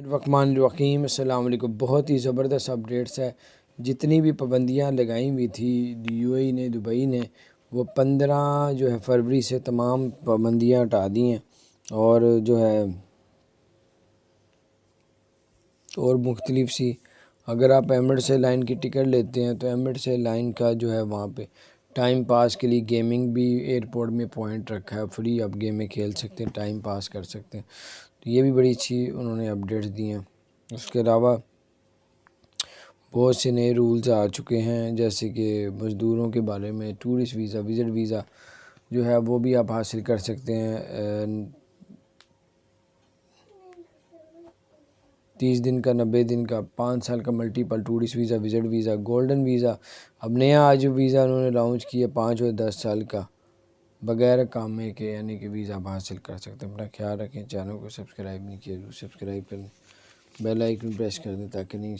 الرحمن الرحیم، السلام علیکم۔ بہت ہی زبردست اپڈیٹس ہے۔ جتنی بھی پابندیاں لگائی ہوئی تھی یو اے ای نے، دبئی نے، وہ 15 فروری سے تمام پابندیاں ہٹا دی ہیں، اور اور مختلف سی اگر آپ ایمریٹس ایئر لائن کی ٹکٹ لیتے ہیں تو ایمریٹس ایئر لائن کا وہاں پہ ٹائم پاس کے لیے گیمنگ بھی ایئرپورٹ میں پوائنٹ رکھا ہے، فری آپ گیمیں کھیل سکتے ہیں، ٹائم پاس کر سکتے ہیں۔ تو یہ بھی بڑی اچھی انہوں نے اپڈیٹس دی ہیں۔ اس کے علاوہ بہت سے نئے رولز آ چکے ہیں، جیسے کہ مزدوروں کے بارے میں ٹورسٹ ویزا، وزٹ ویزا وہ بھی آپ حاصل کر سکتے ہیں 30 دن کا، 90 دن کا، 5 سال کا multiple tourist visa, visit visa, golden visa. اب نیا آج ویزا انہوں نے لانچ کیا 5 اور 10 سال کا بغیر کامے کے، یعنی کہ ویزا آپ حاصل کر سکتے ہیں۔ اپنا خیال رکھیں، چینل کو سبسکرائب نہیں کیا، سبسکرائب کریں، بیل آئیکن پریس کر دیں تاکہ نہیں